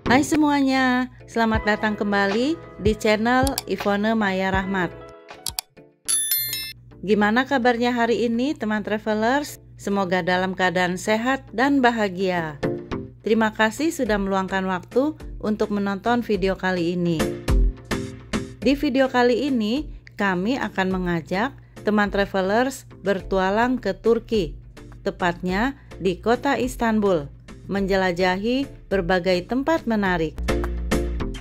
Hai semuanya, selamat datang kembali di channel Ivone Maya Rahmat. Gimana kabarnya hari ini teman travelers? Semoga dalam keadaan sehat dan bahagia. Terima kasih sudah meluangkan waktu untuk menonton video kali ini. Di video kali ini, kami akan mengajak teman travelers bertualang ke Turki, tepatnya di kota Istanbul, menjelajahi berbagai tempat menarik.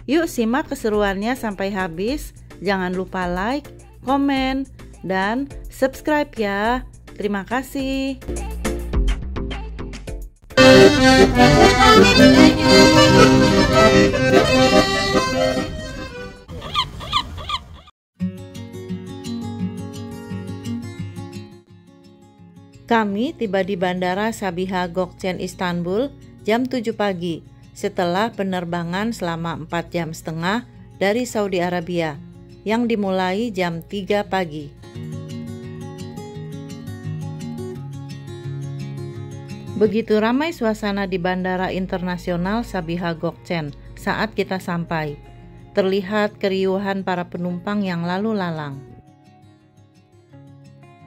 Yuk simak keseruannya sampai habis. Jangan lupa like, komen, dan subscribe ya. Terima kasih. Kami tiba di Bandara Sabiha Gökçen Istanbul jam 7 pagi setelah penerbangan selama 4 jam setengah dari Saudi Arabia yang dimulai jam 3 pagi. Begitu ramai suasana di Bandara Internasional Sabiha Gökçen saat kita sampai. Terlihat keriuhan para penumpang yang lalu lalang.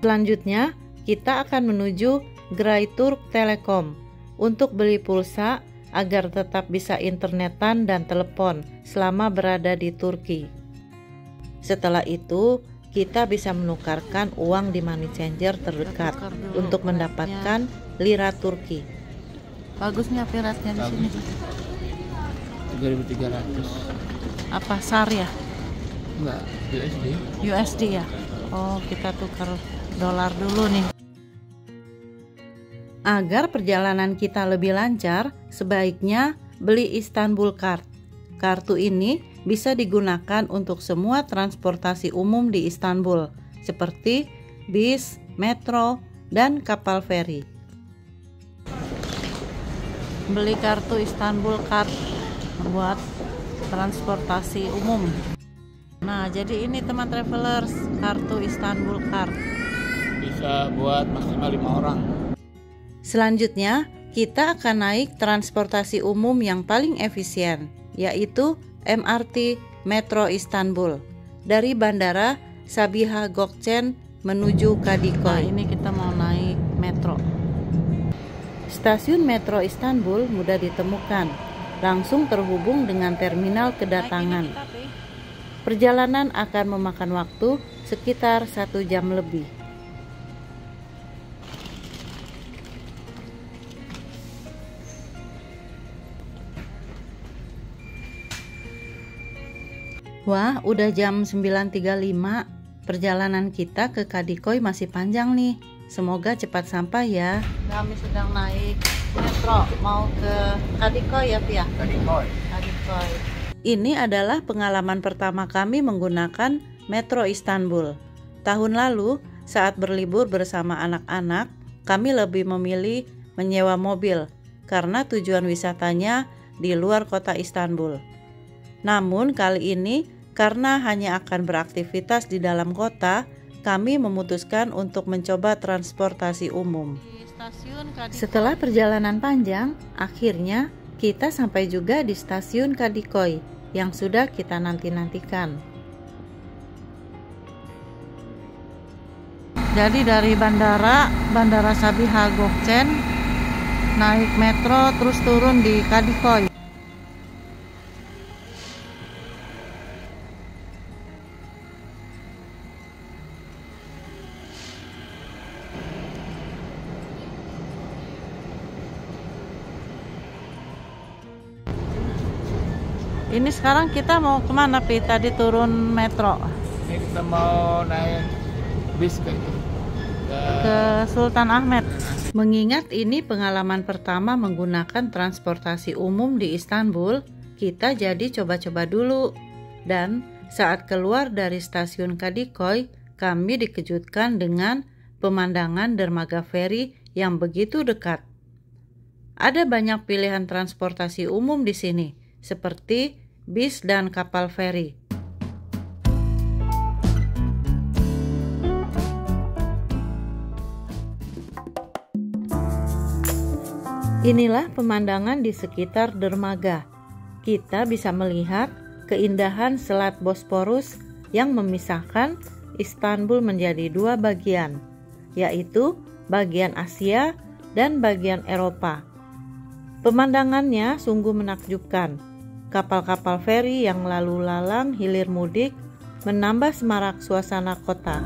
Selanjutnya, kita akan menuju Gerai Turk Telekom untuk beli pulsa agar tetap bisa internetan dan telepon selama berada di Turki. Setelah itu, kita bisa menukarkan uang di money changer terdekat untuk mendapatkan lira Turki. Bagusnya piratnya di sini. 3.300. Apa SAR ya? Enggak, USD. USD ya? Oh, kita tukar dolar dulu nih. Agar perjalanan kita lebih lancar, sebaiknya beli Istanbul Card. Kartu ini bisa digunakan untuk semua transportasi umum di Istanbul, seperti bis, metro, dan kapal feri. Beli kartu Istanbul Card buat transportasi umum. Nah, jadi ini teman travelers, kartu Istanbul Card. Bisa buat maksimal 5 orang. Selanjutnya, kita akan naik transportasi umum yang paling efisien, yaitu MRT Metro Istanbul, dari Bandara Sabiha Gökçen menuju Kadıköy. Nah, ini kita mau naik metro. Stasiun Metro Istanbul mudah ditemukan, langsung terhubung dengan terminal kedatangan. Perjalanan akan memakan waktu sekitar 1 jam lebih. Wah, udah jam 9.35. Perjalanan kita ke Kadıköy masih panjang nih. Semoga cepat sampai ya. Kami sedang naik metro mau ke Kadıköy ya, Pia? Kadıköy. Ini adalah pengalaman pertama kami menggunakan Metro Istanbul. Tahun lalu, saat berlibur bersama anak-anak, kami lebih memilih menyewa mobil karena tujuan wisatanya di luar kota Istanbul. Namun kali ini, karena hanya akan beraktivitas di dalam kota, kami memutuskan untuk mencoba transportasi umum. Setelah perjalanan panjang, akhirnya kita sampai juga di stasiun Kadıköy yang sudah kita nanti-nantikan. Jadi dari Bandara Sabiha Gökçen naik metro terus turun di Kadıköy. Ini sekarang kita mau kemana, Pi? Tadi turun metro. Ini kita mau naik bis ke Sultan Ahmet. Mengingat ini pengalaman pertama menggunakan transportasi umum di Istanbul, kita jadi coba-coba dulu. Dan saat keluar dari stasiun Kadıköy, kami dikejutkan dengan pemandangan dermaga feri yang begitu dekat. Ada banyak pilihan transportasi umum di sini, seperti bis dan kapal feri. Inilah pemandangan di sekitar dermaga. kita bisa melihat keindahan Selat Bosporus yang memisahkan Istanbul menjadi dua bagian, yaitu bagian Asia dan bagian Eropa. Pemandangannya sungguh menakjubkan. Kapal-kapal feri yang lalu lalang hilir mudik menambah semarak suasana kota.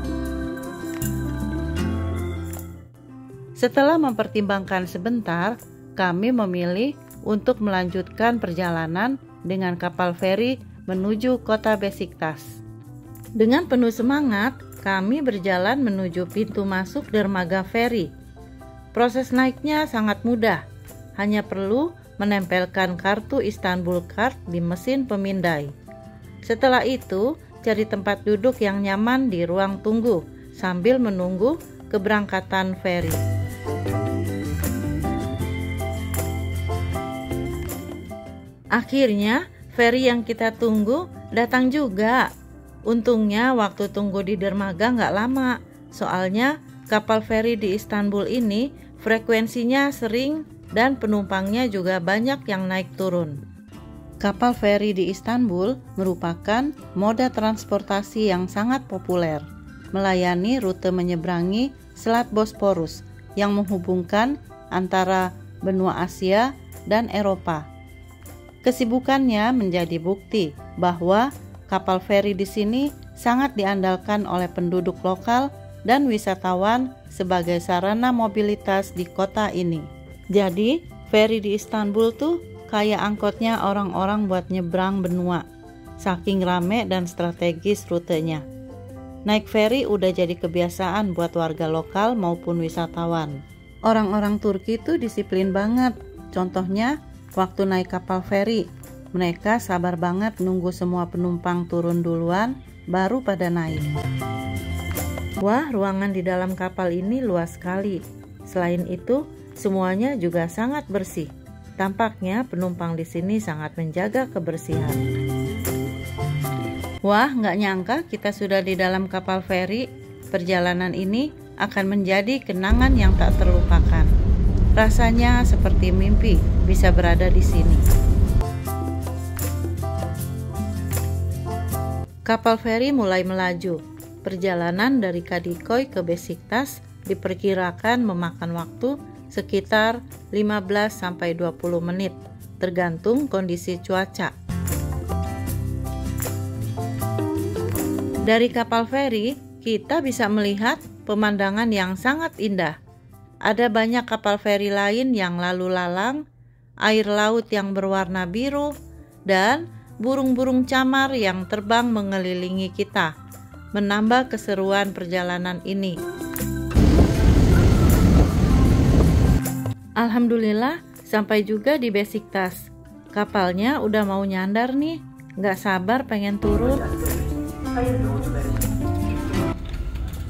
Setelah mempertimbangkan sebentar, kami memilih untuk melanjutkan perjalanan dengan kapal feri menuju kota Besiktas. Dengan penuh semangat, kami berjalan menuju pintu masuk dermaga feri. Proses naiknya sangat mudah, hanya perlu menempelkan kartu Istanbul Card di mesin pemindai. Setelah itu, cari tempat duduk yang nyaman di ruang tunggu sambil menunggu keberangkatan feri. Akhirnya, feri yang kita tunggu datang juga. Untungnya waktu tunggu di dermaga nggak lama, soalnya kapal feri di Istanbul ini frekuensinya sering dan penumpangnya juga banyak yang naik turun. Kapal feri di Istanbul merupakan moda transportasi yang sangat populer, melayani rute menyeberangi Selat Bosporus yang menghubungkan antara benua Asia dan Eropa. Kesibukannya menjadi bukti bahwa kapal feri di sini sangat diandalkan oleh penduduk lokal dan wisatawan sebagai sarana mobilitas di kota ini. Jadi, feri di Istanbul tuh kayak angkotnya orang-orang buat nyebrang benua. Saking rame dan strategis rutenya. Naik feri udah jadi kebiasaan buat warga lokal maupun wisatawan. Orang-orang Turki tuh disiplin banget. Contohnya, waktu naik kapal feri, mereka sabar banget nunggu semua penumpang turun duluan, baru pada naik. Wah, ruangan di dalam kapal ini luas sekali. Selain itu, semuanya juga sangat bersih. Tampaknya penumpang di sini sangat menjaga kebersihan. Wah, nggak nyangka kita sudah di dalam kapal feri. Perjalanan ini akan menjadi kenangan yang tak terlupakan. Rasanya seperti mimpi bisa berada di sini. Kapal feri mulai melaju. Perjalanan dari Kadikoy ke Besiktas diperkirakan memakan waktu sekitar 15-20 menit, tergantung kondisi cuaca. Dari kapal feri, kita bisa melihat pemandangan yang sangat indah. Ada banyak kapal feri lain yang lalu lalang, air laut yang berwarna biru, dan burung-burung camar yang terbang mengelilingi kita, menambah keseruan perjalanan ini. Alhamdulillah, sampai juga di Besiktas. Kapalnya udah mau nyandar nih, nggak sabar pengen turun.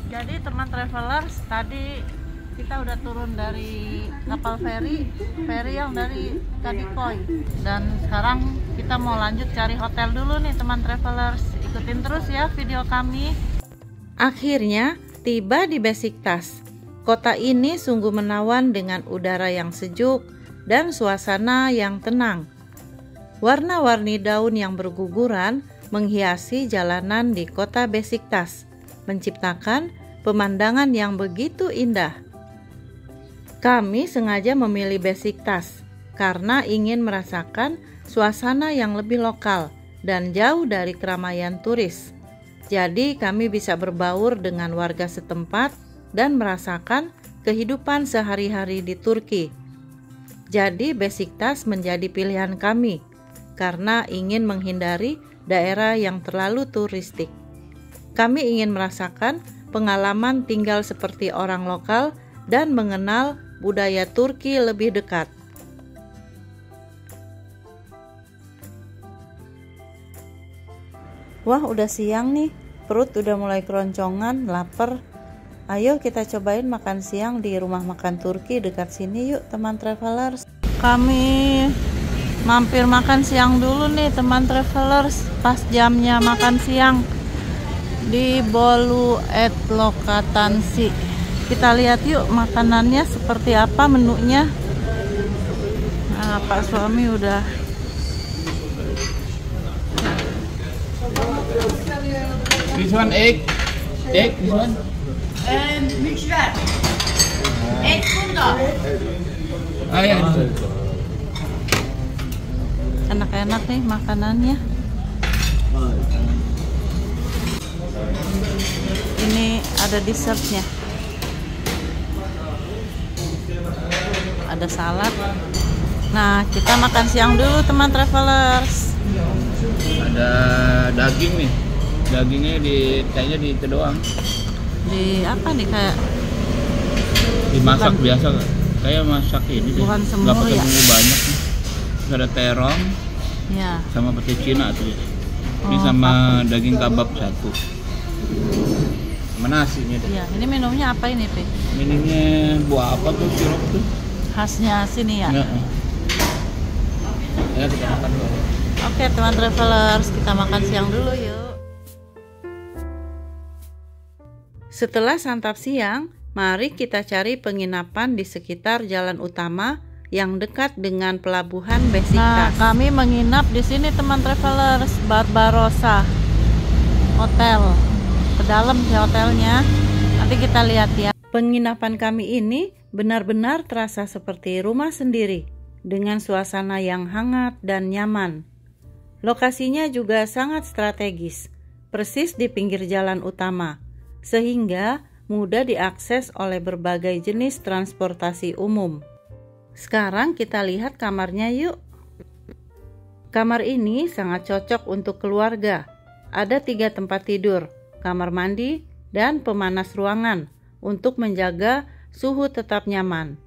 Jadi teman travelers, tadi kita udah turun dari kapal feri yang dari Kadikoy, dan sekarang kita mau lanjut cari hotel dulu nih teman travelers. Ikutin terus ya video kami. Akhirnya tiba di Besiktas. Kota ini sungguh menawan dengan udara yang sejuk dan suasana yang tenang. Warna-warni daun yang berguguran menghiasi jalanan di kota Besiktas, menciptakan pemandangan yang begitu indah. Kami sengaja memilih Besiktas karena ingin merasakan suasana yang lebih lokal dan jauh dari keramaian turis. Jadi kami bisa berbaur dengan warga setempat dan merasakan kehidupan sehari-hari di Turki. Jadi Besiktas menjadi pilihan kami karena ingin menghindari daerah yang terlalu turistik. Kami ingin merasakan pengalaman tinggal seperti orang lokal dan mengenal budaya Turki lebih dekat. Wah, udah siang nih, perut udah mulai keroncongan, lapar. Ayo kita cobain makan siang di rumah makan Turki dekat sini yuk teman travelers. Kami mampir makan siang dulu nih teman travelers, pas jamnya makan siang di Bolu Et Lokatansi. Kita lihat yuk makanannya seperti apa menunya. Nah, Pak suami udah This one egg. Egg, this one. Mixer. Egg bunda. Ah, ya. Enak-enak nih makanannya. Ini ada dessertnya. Ada salad. Nah, kita makan siang dulu teman travelers. Ada daging nih. Dagingnya kayaknya di itu doang. Di apa nih kayak Dimasak bukan, biasa kayak masak ini deh. Bukan semur Nggak pakai ya? bumbu banyak nih. Terus ada terong ya. sama pete Cina tuh. Ini Oh, sama daging kabab satu. Sama nasinya deh. Iya, ini minumnya apa ini, Pi? Minumnya buah apa tuh, sirup tuh? Khasnya sini ya. Ya, ya kita makan dulu. Oke, teman travelers, kita makan siang dulu yuk. Setelah santap siang, mari kita cari penginapan di sekitar jalan utama yang dekat dengan pelabuhan Besiktas. Nah, kami menginap di sini teman travelers, Barbarossa Hotel. Ke dalam sih hotelnya. Nanti kita lihat ya. Penginapan kami ini benar-benar terasa seperti rumah sendiri dengan suasana yang hangat dan nyaman. Lokasinya juga sangat strategis, persis di pinggir jalan utama, sehingga mudah diakses oleh berbagai jenis transportasi umum. Sekarang kita lihat kamarnya yuk. Kamar ini sangat cocok untuk keluarga. Ada 3 tempat tidur, kamar mandi, dan pemanas ruangan untuk menjaga suhu tetap nyaman.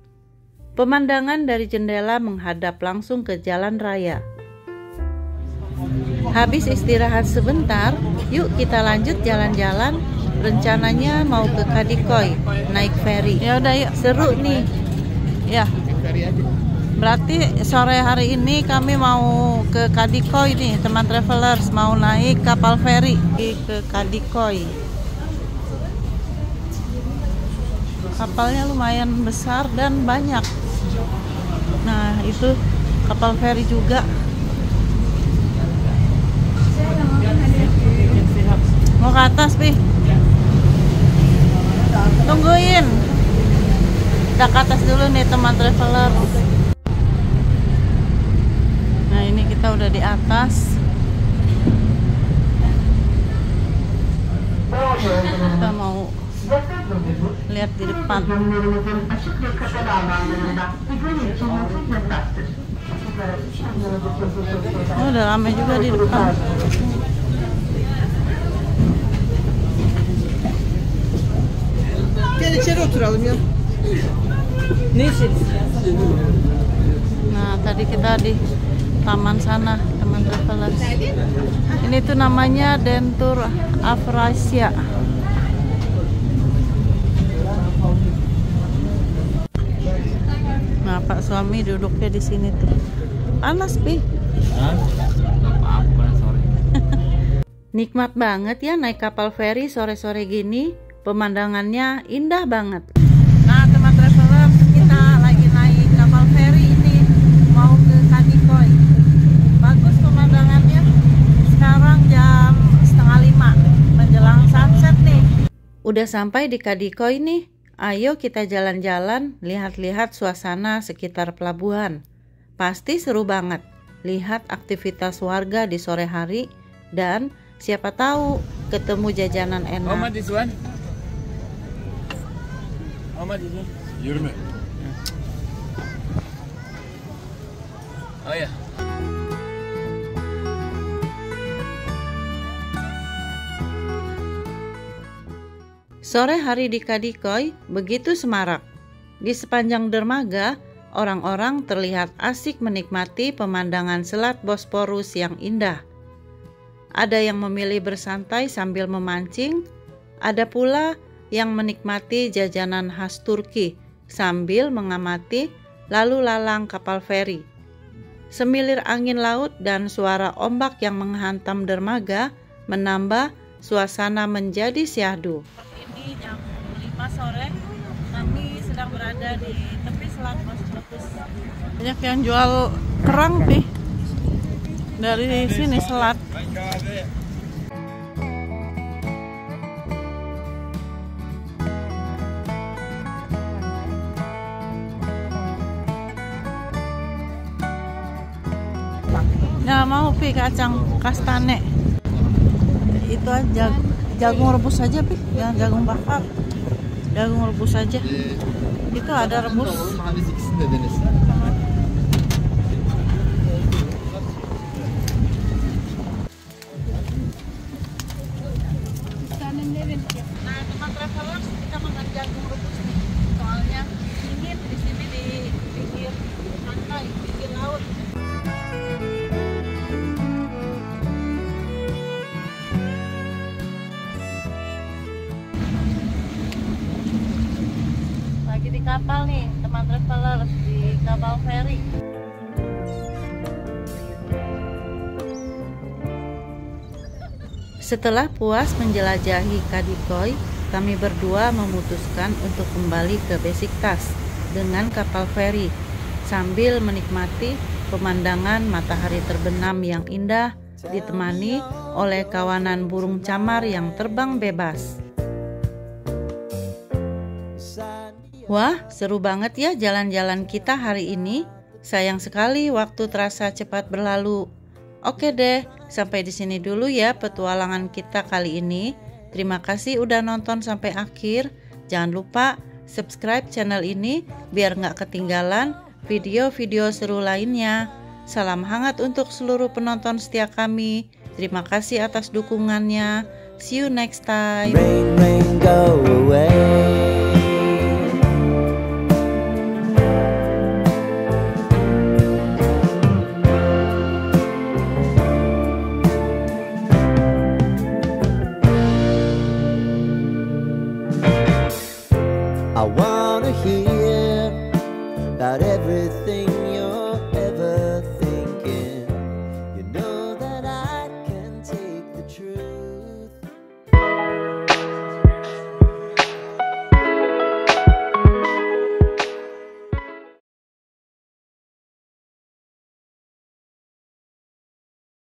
Pemandangan dari jendela menghadap langsung ke jalan raya. Habis istirahat sebentar, yuk kita lanjut jalan-jalan. Rencananya mau ke Kadikoy, naik ferry. Ya udah yuk, seru nih. Ya. Berarti sore hari ini kami mau ke Kadikoy nih, teman travelers, mau naik kapal feri ke Kadikoy. Kapalnya lumayan besar dan banyak. Nah, itu kapal feri juga. Mau ke atas, Pi. Tungguin. Kita ke atas dulu nih teman traveler. Nah, ini kita udah di atas. Kita mau lihat di depan. Oh, udah ramai juga di depan. Gel içeri oturalım ya. Ne içeriz? Nah, tadi kita di taman sana, teman travelers. Ini tuh namanya Dentur Afrasia. Nah, Pak suami duduknya di sini tuh. Panas, Pi. Apa-apa sore. Nikmat banget ya naik kapal feri sore-sore gini. Pemandangannya indah banget. Nah, teman traveler, kita lagi naik kapal feri ini mau ke Kadikoy. Bagus pemandangannya. Sekarang jam 4:30 menjelang sunset nih. Udah sampai di Kadikoy nih. Ayo kita jalan-jalan, lihat-lihat suasana sekitar pelabuhan. Pasti seru banget. Lihat aktivitas warga di sore hari dan siapa tahu ketemu jajanan enak. Mama this one. Mama this one. 20. Oh ya. Sore hari di Kadikoy begitu semarak. Di sepanjang dermaga, orang-orang terlihat asik menikmati pemandangan Selat Bosporus yang indah. Ada yang memilih bersantai sambil memancing, ada pula yang menikmati jajanan khas Turki sambil mengamati lalu lalang kapal feri. Semilir angin laut dan suara ombak yang menghantam dermaga menambah suasana menjadi syahdu. Ini jam 5 sore, kami sedang berada di tepi Selat Bosporus. Banyak yang jual kerang nih dari sini selat. Nggak mau pi kacang kastane. Itu aja jagung rebus aja pi, jangan jagung bakar. Jagung rebus aja. Itu ada rebus. Nah, teman travelers, kita makan jagung rebus nih. Soalnya dingin di sini di pinggir pantai, pinggir laut. Lagi di kapal nih, teman travelers, di kapal feri. Setelah puas menjelajahi Kadikoy, kami berdua memutuskan untuk kembali ke Besiktas dengan kapal feri sambil menikmati pemandangan matahari terbenam yang indah ditemani oleh kawanan burung camar yang terbang bebas. Wah, seru banget ya jalan-jalan kita hari ini. Sayang sekali waktu terasa cepat berlalu. Oke deh, sampai di sini dulu ya petualangan kita kali ini. Terima kasih udah nonton sampai akhir. Jangan lupa subscribe channel ini biar nggak ketinggalan video-video seru lainnya. Salam hangat untuk seluruh penonton setia kami. Terima kasih atas dukungannya. See you next time. Rain, rain, go away. I want